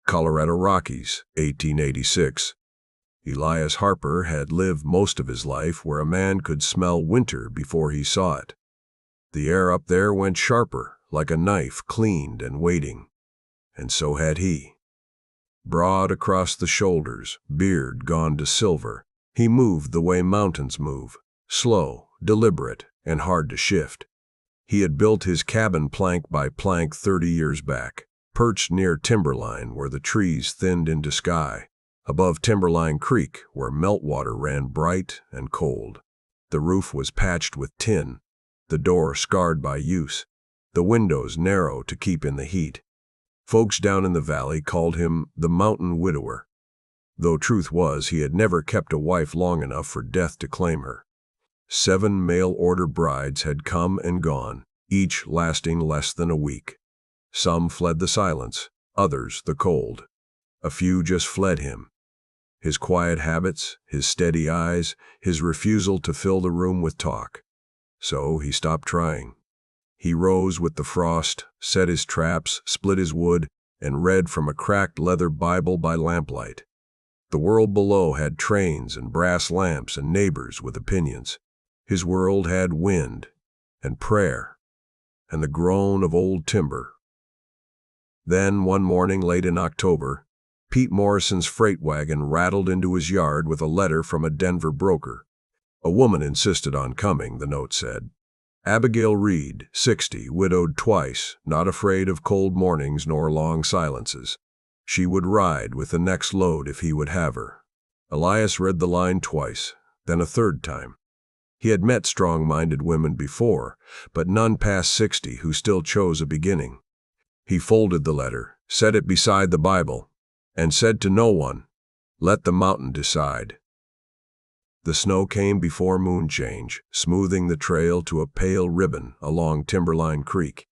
Colorado Rockies, 1886. Elias Harper had lived most of his life where a man could smell winter before he saw it. The air up there went sharper, like a knife cleaned and waiting. And so had he. Broad across the shoulders, beard gone to silver, he moved the way mountains move, slow, deliberate, and hard to shift. He had built his cabin plank by plank 30 years back, perched near timberline where the trees thinned into sky, above Timberline Creek where meltwater ran bright and cold. The roof was patched with tin, the door scarred by use, the windows narrow to keep in the heat. Folks down in the valley called him the mountain widower, though truth was he had never kept a wife long enough for death to claim her. 7 mail-order brides had come and gone, each lasting less than a week. Some fled the silence, others the cold. A few just fled him. His quiet habits, his steady eyes, his refusal to fill the room with talk. So he stopped trying. He rose with the frost, set his traps, split his wood, and read from a cracked leather Bible by lamplight. The world below had trains and brass lamps and neighbors with opinions. His world had wind and prayer and the groan of old timber. Then, one morning late in October, Pete Morrison's freight wagon rattled into his yard with a letter from a Denver broker. A woman insisted on coming, the note said. Abigail Reed, 60, widowed twice, not afraid of cold mornings nor long silences. She would ride with the next load if he would have her. Elias read the line twice, then a third time. He had met strong-minded women before, but none past 60 who still chose a beginning. He folded the letter, set it beside the Bible, and said to no one, "Let the mountain decide." The snow came before moon change, smoothing the trail to a pale ribbon along Timberline Creek.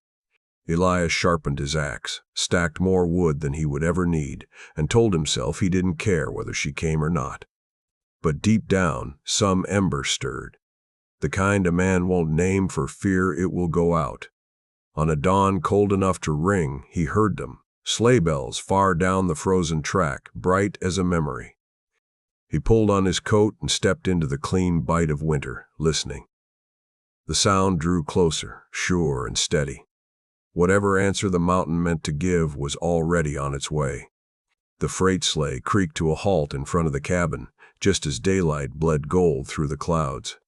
Elias sharpened his axe, stacked more wood than he would ever need, and told himself he didn't care whether she came or not. But deep down, some ember stirred. The kind a man won't name for fear it will go out. On a dawn cold enough to ring, he heard them, sleigh bells far down the frozen track, bright as a memory. He pulled on his coat and stepped into the clean bite of winter, listening. The sound drew closer, sure and steady. Whatever answer the mountain meant to give was already on its way. The freight sleigh creaked to a halt in front of the cabin, just as daylight bled gold through the clouds.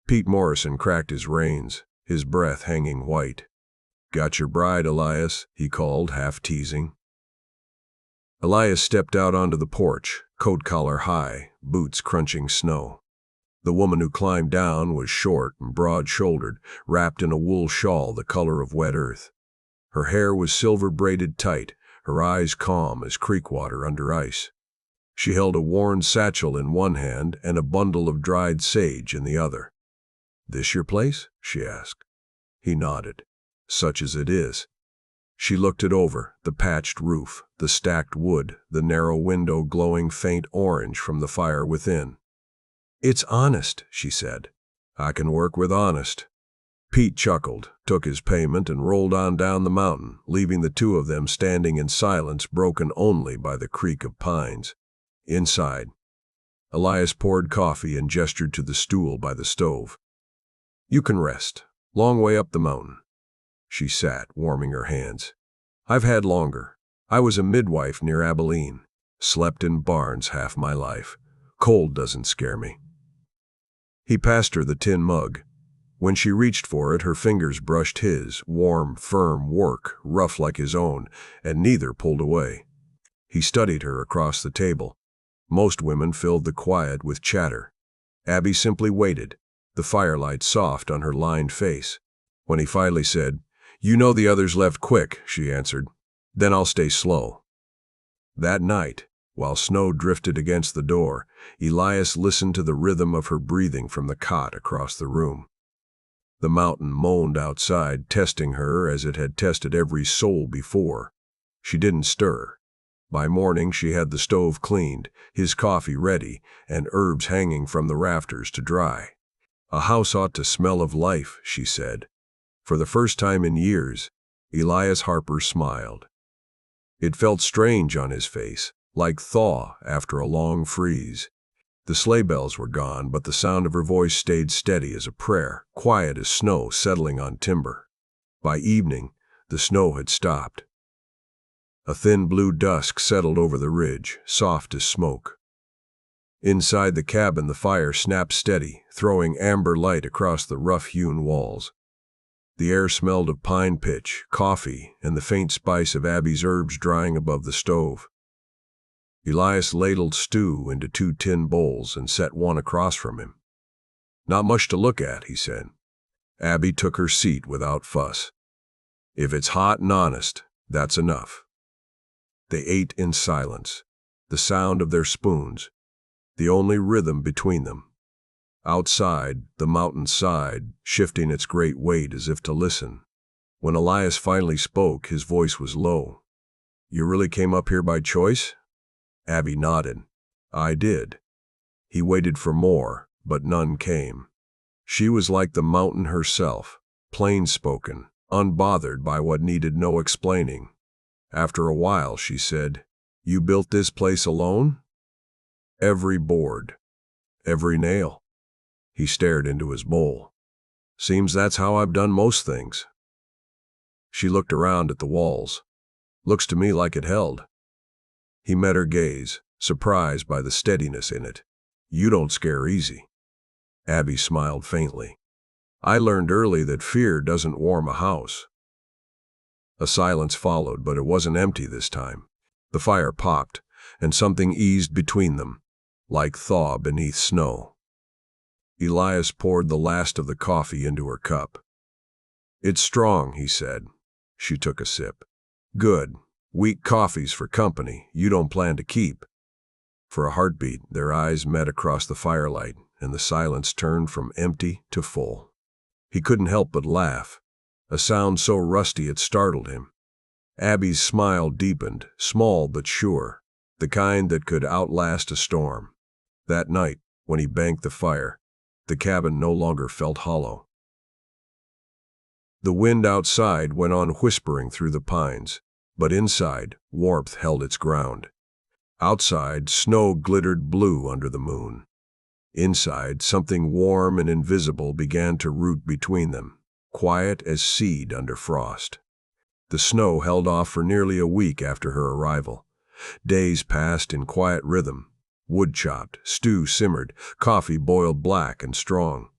Pete Morrison cracked his reins, his breath hanging white. "Got your bride, Elias," he called, half teasing. Elias stepped out onto the porch, coat collar high, boots crunching snow. The woman who climbed down was short and broad-shouldered, wrapped in a wool shawl the color of wet earth. Her hair was silver-braided tight, her eyes calm as creek water under ice. She held a worn satchel in one hand and a bundle of dried sage in the other. "This your place?" she asked. He nodded. "Such as it is." She looked it over, the patched roof, the stacked wood, the narrow window glowing faint orange from the fire within. "It's honest," she said. "I can work with honest." Pete chuckled, took his payment, and rolled on down the mountain, leaving the two of them standing in silence broken only by the creak of pines. Inside, Elias poured coffee and gestured to the stool by the stove. "You can rest. Long way up the mountain." She sat, warming her hands. "I've had longer. I was a midwife near Abilene. Slept in barns half my life. Cold doesn't scare me." He passed her the tin mug. When she reached for it, her fingers brushed his, warm, firm work, rough like his own, and neither pulled away. He studied her across the table. Most women filled the quiet with chatter. Abby simply waited, the firelight soft on her lined face. When he finally said, "You know the others left quick," she answered. "Then I'll stay slow." That night, while snow drifted against the door, Elias listened to the rhythm of her breathing from the cot across the room. The mountain moaned outside, testing her as it had tested every soul before. She didn't stir. By morning she had the stove cleaned, his coffee ready, and herbs hanging from the rafters to dry. "A house ought to smell of life," she said. For the first time in years, Elias Harper smiled. It felt strange on his face, like thaw after a long freeze. The sleigh bells were gone, but the sound of her voice stayed steady as a prayer, quiet as snow settling on timber. By evening, the snow had stopped. A thin blue dusk settled over the ridge, soft as smoke. Inside the cabin, the fire snapped steady, throwing amber light across the rough-hewn walls. The air smelled of pine pitch, coffee, and the faint spice of Abby's herbs drying above the stove. Elias ladled stew into 2 tin bowls and set one across from him. "Not much to look at," he said. Abby took her seat without fuss. "If it's hot and honest, that's enough." They ate in silence, the sound of their spoons, the only rhythm between them. Outside, the mountain sighed, shifting its great weight as if to listen. When Elias finally spoke, his voice was low. "You really came up here by choice?" Abby nodded. "I did." He waited for more, but none came. She was like the mountain herself, plain-spoken, unbothered by what needed no explaining. After a while, she said, "You built this place alone?" "Every board, every nail." He stared into his bowl. "Seems that's how I've done most things." She looked around at the walls. "Looks to me like it held." He met her gaze, surprised by the steadiness in it. "You don't scare easy." Abby smiled faintly. "I learned early that fear doesn't warm a house." A silence followed, but it wasn't empty this time. The fire popped, and something eased between them, like thaw beneath snow. Elias poured the last of the coffee into her cup. "It's strong," he said. She took a sip. "Good. Weak coffee's for company you don't plan to keep." For a heartbeat, their eyes met across the firelight, and the silence turned from empty to full. He couldn't help but laugh, a sound so rusty it startled him. Abby's smile deepened, small but sure, the kind that could outlast a storm. That night, when he banked the fire, the cabin no longer felt hollow. The wind outside went on whispering through the pines, but inside, warmth held its ground. Outside, snow glittered blue under the moon. Inside, something warm and invisible began to root between them, quiet as seed under frost. The snow held off for nearly a week after her arrival. Days passed in quiet rhythm. Wood chopped, stew simmered, coffee boiled black and strong.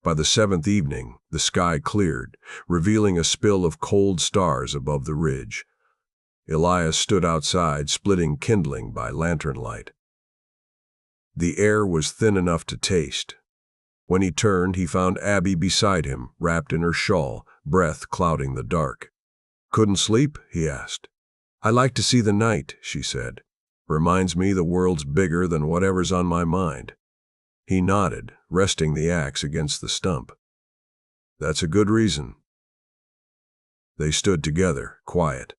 By the 7th evening, the sky cleared, revealing a spill of cold stars above the ridge. Elias stood outside, splitting kindling by lantern light. The air was thin enough to taste. When he turned, he found Abby beside him, wrapped in her shawl, breath clouding the dark. "Couldn't sleep?" he asked. "I like to see the night," she said. "Reminds me the world's bigger than whatever's on my mind." He nodded, resting the axe against the stump. "That's a good reason." They stood together, quiet.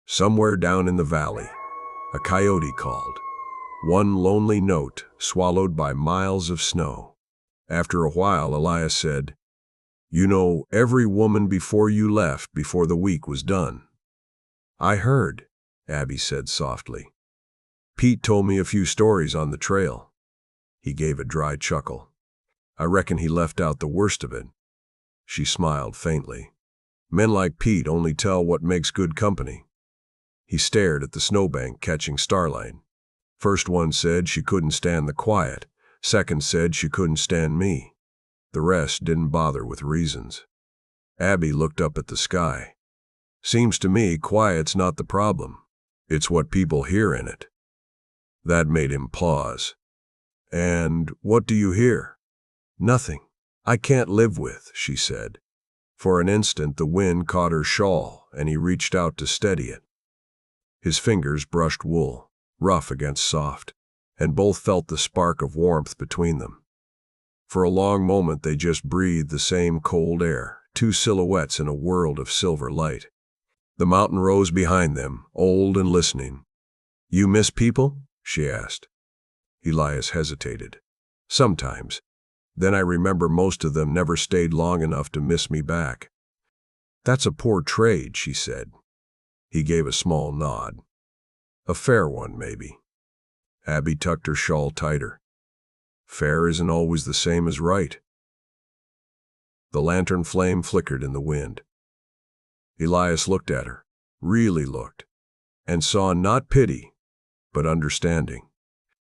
Somewhere down in the valley, a coyote called, one lonely note swallowed by miles of snow. After a while, Elias said, "You know every woman before you left before the week was done." "I heard," Abby said softly. "Pete told me a few stories on the trail." He gave a dry chuckle. "I reckon he left out the worst of it." She smiled faintly. "Men like Pete only tell what makes good company." He stared at the snowbank, catching starlight. First one said she couldn't stand the quiet. Second said she couldn't stand me. The rest didn't bother with reasons. Abby looked up at the sky. "Seems to me quiet's not the problem. It's what people hear in it." That made him pause. "And what do you hear?" "Nothing. I can't live with," she said. For an instant the wind caught her shawl, and he reached out to steady it. His fingers brushed wool, rough against soft, and both felt the spark of warmth between them. For a long moment they just breathed the same cold air, two silhouettes in a world of silver light. The mountain rose behind them, old and listening. "You miss people?" she asked. Elias hesitated. "Sometimes. Then I remember most of them never stayed long enough to miss me back." "That's a poor trade," she said. He gave a small nod. A fair one, maybe. Abby tucked her shawl tighter. Fair isn't always the same as right. The lantern flame flickered in the wind. Elias looked at her, really looked, and saw not pity, but understanding.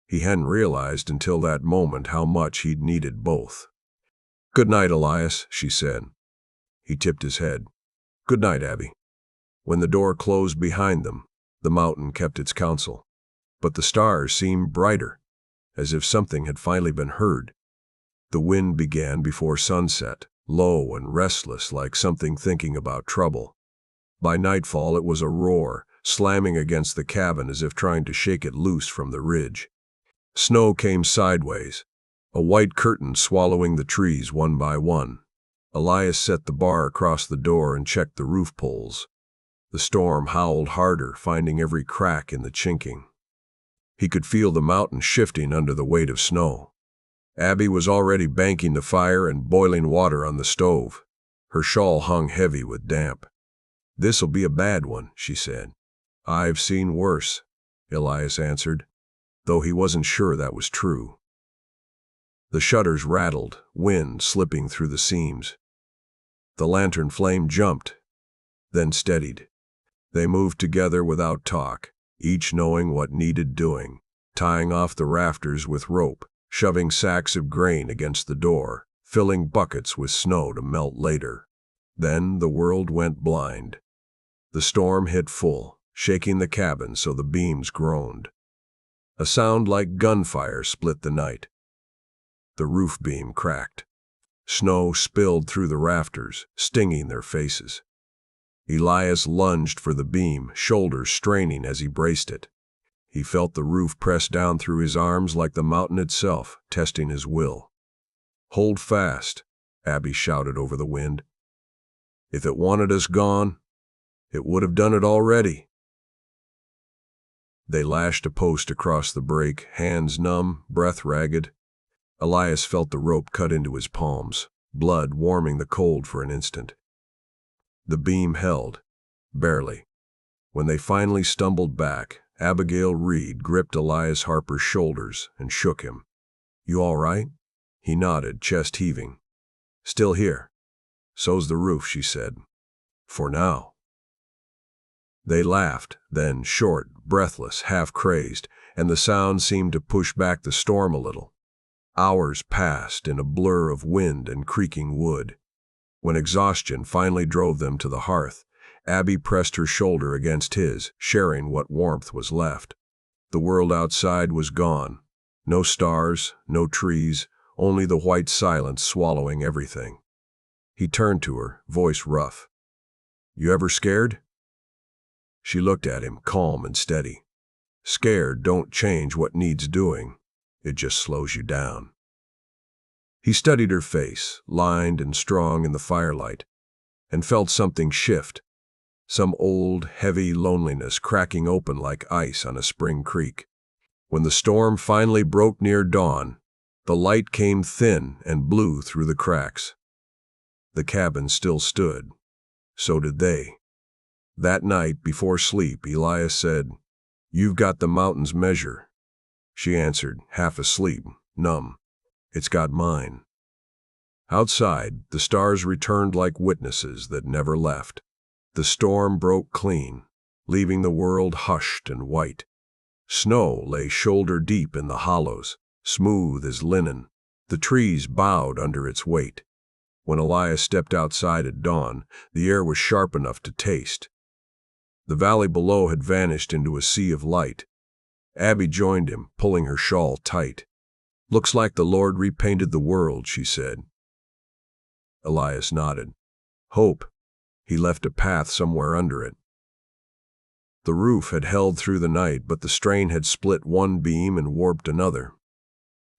He hadn't realized until that moment how much he'd needed both. "Good night, Elias," she said. He tipped his head. "Good night, Abby." When the door closed behind them, the mountain kept its counsel. But the stars seemed brighter, as if something had finally been heard. The wind began before sunset, low and restless like something thinking about trouble. By nightfall it was a roar, slamming against the cabin as if trying to shake it loose from the ridge. Snow came sideways, a white curtain swallowing the trees one by one. Elias set the bar across the door and checked the roof poles. The storm howled harder, finding every crack in the chinking. He could feel the mountain shifting under the weight of snow. Abby was already banking the fire and boiling water on the stove. Her shawl hung heavy with damp. "This'll be a bad one," she said. "I've seen worse," Elias answered, though he wasn't sure that was true. The shutters rattled, wind slipping through the seams. The lantern flame jumped, then steadied. They moved together without talk, each knowing what needed doing, tying off the rafters with rope, shoving sacks of grain against the door, filling buckets with snow to melt later. Then the world went blind. The storm hit full, shaking the cabin so the beams groaned. A sound like gunfire split the night. The roof beam cracked. Snow spilled through the rafters, stinging their faces. Elias lunged for the beam, shoulders straining as he braced it. He felt the roof press down through his arms like the mountain itself, testing his will. "Hold fast," Abby shouted over the wind. "If it wanted us gone, it would have done it already." They lashed a post across the break, hands numb, breath ragged. Elias felt the rope cut into his palms, blood warming the cold for an instant. The beam held, barely. When they finally stumbled back, Abigail Reed gripped Elias Harper's shoulders and shook him. "You all right?" He nodded, chest heaving. "Still here. So's the roof," she said. "For now." They laughed, then short, breathless, half-crazed, and the sound seemed to push back the storm a little. Hours passed in a blur of wind and creaking wood. When exhaustion finally drove them to the hearth, Abby pressed her shoulder against his, sharing what warmth was left. The world outside was gone. No stars, no trees, only the white silence swallowing everything. He turned to her, voice rough. "You ever scared?" She looked at him, calm and steady. "Scared don't change what needs doing. It just slows you down." He studied her face, lined and strong in the firelight, and felt something shift. Some old, heavy loneliness cracking open like ice on a spring creek. When the storm finally broke near dawn, the light came thin and blew through the cracks. The cabin still stood. So did they. That night, before sleep, Elias said, "You've got the mountain's measure." She answered, half asleep, numb, "It's got mine." Outside, the stars returned like witnesses that never left. The storm broke clean, leaving the world hushed and white. Snow lay shoulder deep in the hollows, smooth as linen. The trees bowed under its weight. When Elias stepped outside at dawn, the air was sharp enough to taste. The valley below had vanished into a sea of light. Abby joined him, pulling her shawl tight. "Looks like the Lord repainted the world," she said. Elias nodded. "Hope. He left a path somewhere under it." The roof had held through the night, but the strain had split one beam and warped another.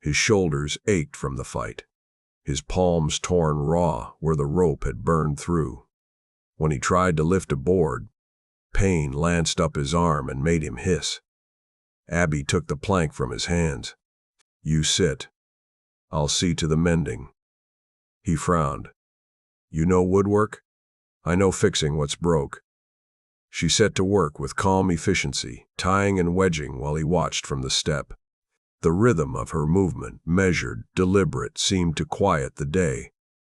His shoulders ached from the fight. His palms torn raw where the rope had burned through. When he tried to lift a board, pain lanced up his arm and made him hiss. Abby took the plank from his hands. "You sit. I'll see to the mending." He frowned. "You know woodwork?" "I know fixing what's broke." She set to work with calm efficiency, tying and wedging while he watched from the step. The rhythm of her movement, measured, deliberate, seemed to quiet the day.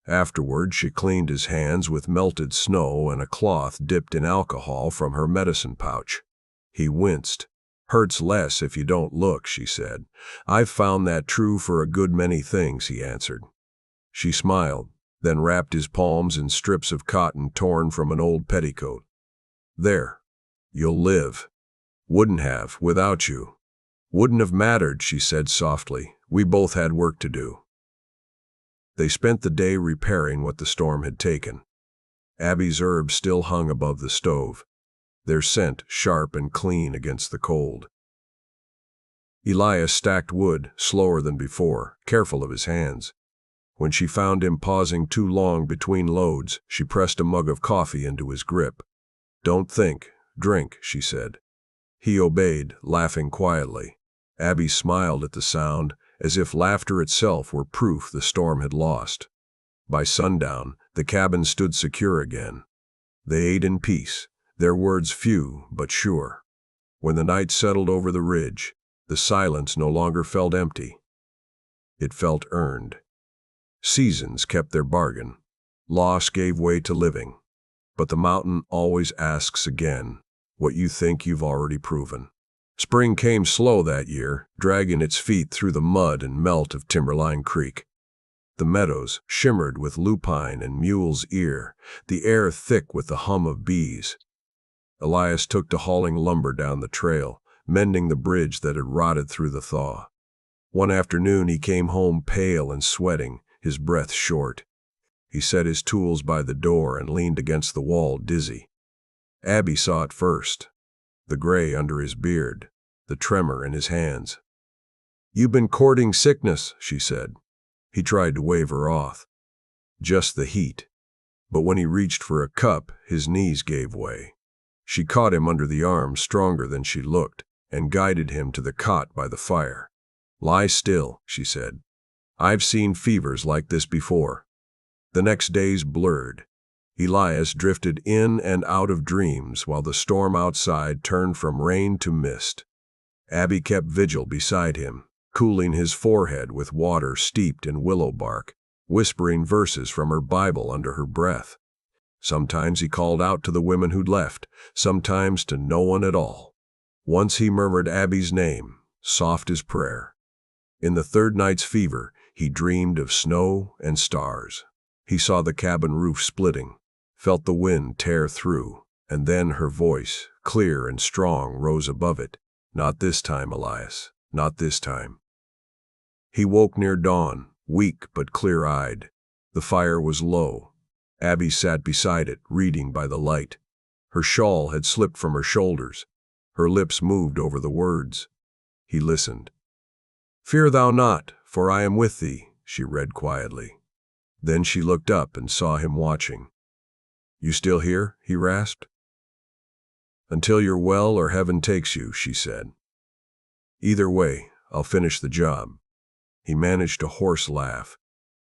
Afterward, she cleaned his hands with melted snow and a cloth dipped in alcohol from her medicine pouch. He winced. "Hurts less if you don't look," she said. "I've found that true for a good many things," he answered. She smiled, then wrapped his palms in strips of cotton torn from an old petticoat. "There. You'll live. Wouldn't have, without you." "Wouldn't have mattered," she said softly. "We both had work to do." They spent the day repairing what the storm had taken. Abby's herbs still hung above the stove, their scent sharp and clean against the cold. Elias stacked wood, slower than before, careful of his hands. When she found him pausing too long between loads, she pressed a mug of coffee into his grip. "Don't think, drink," she said. He obeyed, laughing quietly. Abby smiled at the sound, as if laughter itself were proof the storm had lost. By sundown, the cabin stood secure again. They ate in peace, their words few but sure. When the night settled over the ridge, the silence no longer felt empty. It felt earned. Seasons kept their bargain. Loss gave way to living. But the mountain always asks again what you think you've already proven. Spring came slow that year, dragging its feet through the mud and melt of Timberline Creek. The meadows shimmered with lupine and mule's ear, the air thick with the hum of bees. Elias took to hauling lumber down the trail, mending the bridge that had rotted through the thaw. One afternoon he came home pale and sweating, his breath short. He set his tools by the door and leaned against the wall, dizzy. Abby saw it first. The gray under his beard, the tremor in his hands. "You've been courting sickness," she said. He tried to wave her off. "Just the heat." But when he reached for a cup, his knees gave way. She caught him under the arm, stronger than she looked, and guided him to the cot by the fire. "Lie still," she said. "I've seen fevers like this before." The next days blurred. Elias drifted in and out of dreams while the storm outside turned from rain to mist. Abby kept vigil beside him, cooling his forehead with water steeped in willow bark, whispering verses from her Bible under her breath. Sometimes he called out to the women who'd left, sometimes to no one at all. Once he murmured Abby's name, soft as prayer. In the third night's fever, he dreamed of snow and stars. He saw the cabin roof splitting, felt the wind tear through, and then her voice, clear and strong, rose above it. "Not this time, Elias, not this time." He woke near dawn, weak but clear-eyed. The fire was low. Abby sat beside it, reading by the light. Her shawl had slipped from her shoulders. Her lips moved over the words. He listened. "Fear thou not, for I am with thee," she read quietly. Then she looked up and saw him watching. "You still here?" he rasped. "Until you're well or heaven takes you," she said. "Either way, I'll finish the job." He managed a hoarse laugh.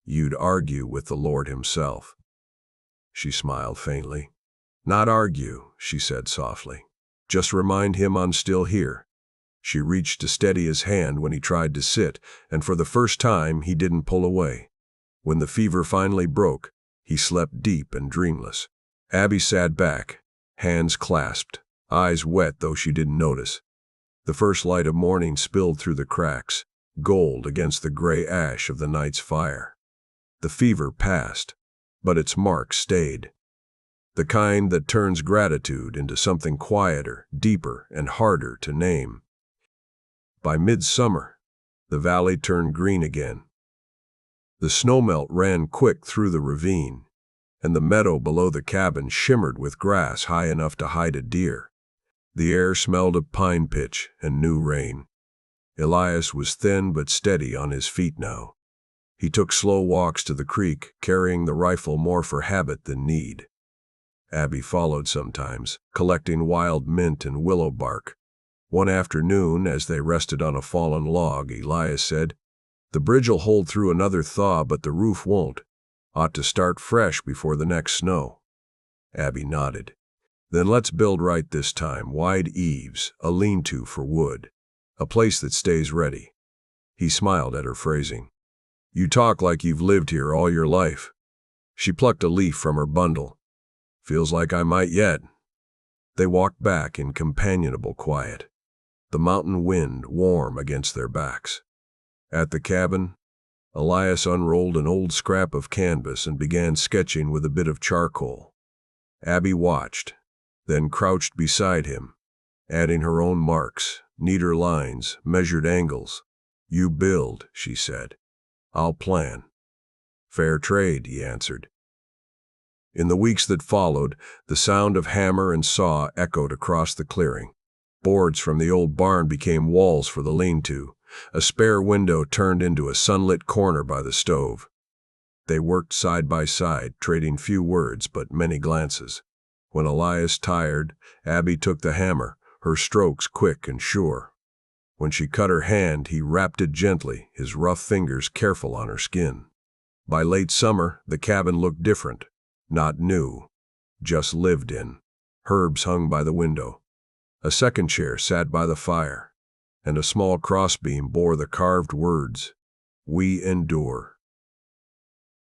"You'd argue with the Lord himself." She smiled faintly. "Not argue," she said softly. "Just remind him I'm still here." She reached to steady his hand when he tried to sit, and for the first time he didn't pull away. When the fever finally broke, he slept deep and dreamless. Abby sat back, hands clasped, eyes wet though she didn't notice. The first light of morning spilled through the cracks, gold against the gray ash of the night's fire. The fever passed, but its mark stayed. The kind that turns gratitude into something quieter, deeper, and harder to name. By midsummer, the valley turned green again. The snowmelt ran quick through the ravine, and the meadow below the cabin shimmered with grass high enough to hide a deer. The air smelled of pine pitch and new rain. Elias was thin but steady on his feet now. He took slow walks to the creek, carrying the rifle more for habit than need. Abby followed sometimes, collecting wild mint and willow bark. One afternoon, as they rested on a fallen log, Elias said, "The bridge'll hold through another thaw, but the roof won't. Ought to start fresh before the next snow." Abby nodded. Then let's build right this time. Wide eaves, a lean-to for wood. A place that stays ready. He smiled at her phrasing. You talk like you've lived here all your life. She plucked a leaf from her bundle. Feels like I might yet. They walked back in companionable quiet, the mountain wind warm against their backs. At the cabin, Elias unrolled an old scrap of canvas and began sketching with a bit of charcoal. Abby watched, then crouched beside him, adding her own marks, neater lines, measured angles. You build, she said. I'll plan. Fair trade, he answered. In the weeks that followed, the sound of hammer and saw echoed across the clearing. Boards from the old barn became walls for the lean-to. A spare window turned into a sunlit corner by the stove. They worked side by side, trading few words but many glances. When Elias tired, Abby took the hammer, her strokes quick and sure. When she cut her hand, he rapped it gently, his rough fingers careful on her skin. By late summer, the cabin looked different. Not new, just lived in. Herbs hung by the window. A second chair sat by the fire, and a small crossbeam bore the carved words, "We endure."